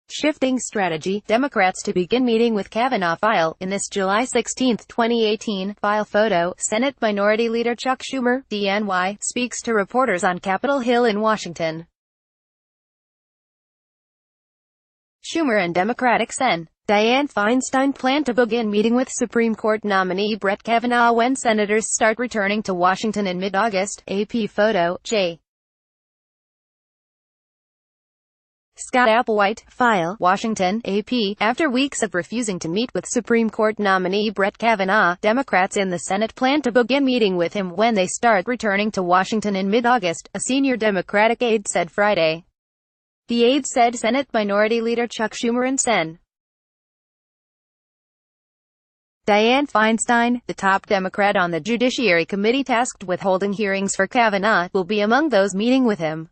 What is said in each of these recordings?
Shifting strategy, Democrats to begin meeting with Kavanaugh file. In this July 16, 2018, file photo, Senate Minority Leader Chuck Schumer, DNY, speaks to reporters on Capitol Hill in Washington. Schumer and Democratic Sen. Dianne Feinstein plan to begin meeting with Supreme Court nominee Brett Kavanaugh when senators start returning to Washington in mid-August. AP photo, J. Scott Applewhite, file, Washington, AP. After weeks of refusing to meet with Supreme Court nominee Brett Kavanaugh, Democrats in the Senate plan to begin meeting with him when they start returning to Washington in mid-August, a senior Democratic aide said Friday. The aide said Senate Minority Leader Chuck Schumer and Sen. Dianne Feinstein, the top Democrat on the Judiciary Committee tasked with holding hearings for Kavanaugh, will be among those meeting with him.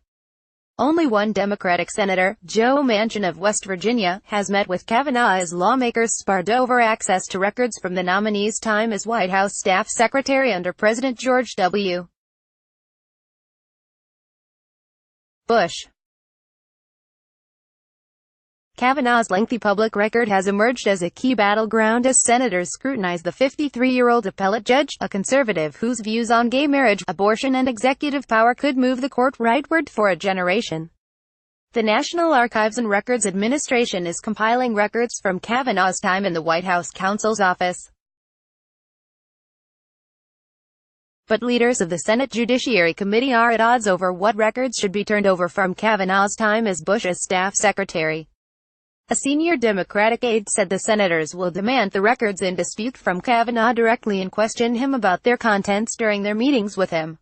Only one Democratic senator, Joe Manchin of West Virginia, has met with Kavanaugh as lawmakers sparred over access to records from the nominee's time as White House staff secretary under President George W. Bush. Kavanaugh's lengthy public record has emerged as a key battleground as senators scrutinize the 53-year-old appellate judge, a conservative whose views on gay marriage, abortion and executive power could move the court rightward for a generation. The National Archives and Records Administration is compiling records from Kavanaugh's time in the White House counsel's office. But leaders of the Senate Judiciary Committee are at odds over what records should be turned over from Kavanaugh's time as Bush's staff secretary. A senior Democratic aide said the senators will demand the records in dispute from Kavanaugh directly and question him about their contents during their meetings with him.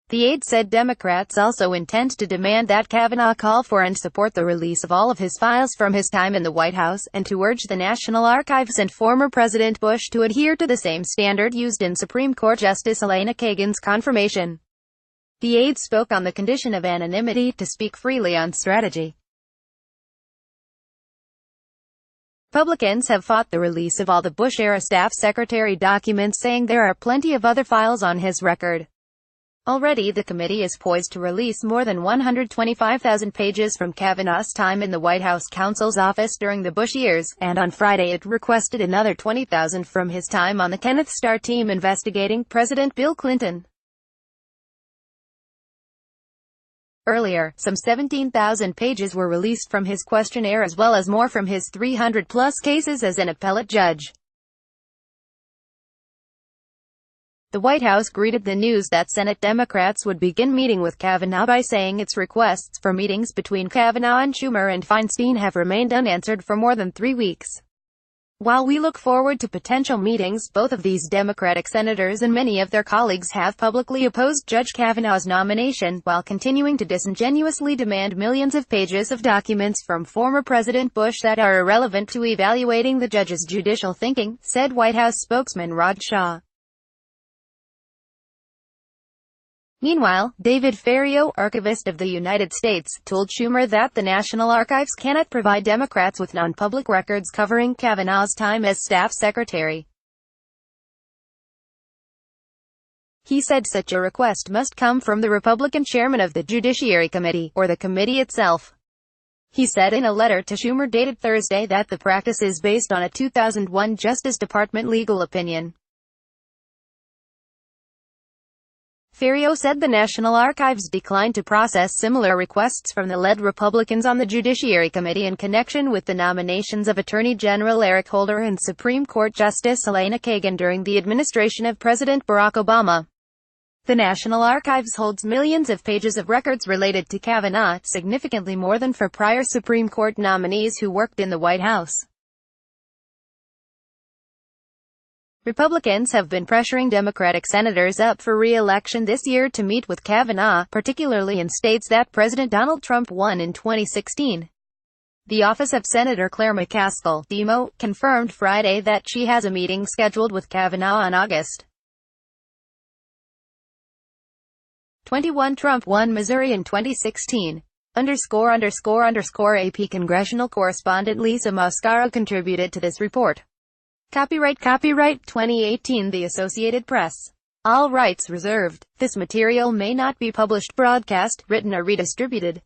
The aide said Democrats also intend to demand that Kavanaugh call for and support the release of all of his files from his time in the White House, and to urge the National Archives and former President Bush to adhere to the same standard used in Supreme Court Justice Elena Kagan's confirmation. The aide spoke on the condition of anonymity to speak freely on strategy. Republicans have fought the release of all the Bush-era staff secretary documents, saying there are plenty of other files on his record. Already the committee is poised to release more than 125,000 pages from Kavanaugh's time in the White House counsel's office during the Bush years, and on Friday it requested another 20,000 from his time on the Kenneth Starr team investigating President Bill Clinton. Earlier, some 17,000 pages were released from his questionnaire as well as more from his 300-plus cases as an appellate judge. The White House greeted the news that Senate Democrats would begin meeting with Kavanaugh by saying its requests for meetings between Kavanaugh and Schumer and Feinstein have remained unanswered for more than 3 weeks. While we look forward to potential meetings, both of these Democratic senators and many of their colleagues have publicly opposed Judge Kavanaugh's nomination, while continuing to disingenuously demand millions of pages of documents from former President Bush that are irrelevant to evaluating the judge's judicial thinking, said White House spokesman Rod Shaw. Meanwhile, David Ferriero, archivist of the United States, told Schumer that the National Archives cannot provide Democrats with non-public records covering Kavanaugh's time as staff secretary. He said such a request must come from the Republican chairman of the Judiciary Committee, or the committee itself. He said in a letter to Schumer dated Thursday that the practice is based on a 2001 Justice Department legal opinion. Ferriero said the National Archives declined to process similar requests from the led Republicans on the Judiciary Committee in connection with the nominations of Attorney General Eric Holder and Supreme Court Justice Elena Kagan during the administration of President Barack Obama. The National Archives holds millions of pages of records related to Kavanaugh, significantly more than for prior Supreme Court nominees who worked in the White House. Republicans have been pressuring Democratic senators up for re-election this year to meet with Kavanaugh, particularly in states that President Donald Trump won in 2016. The office of Senator Claire McCaskill, Demo, confirmed Friday that she has a meeting scheduled with Kavanaugh on August 21. Trump won Missouri in 2016. ____AP congressional correspondent Lisa Mascaro contributed to this report. Copyright 2018 The Associated Press. All rights reserved. This material may not be published, broadcast, written or redistributed.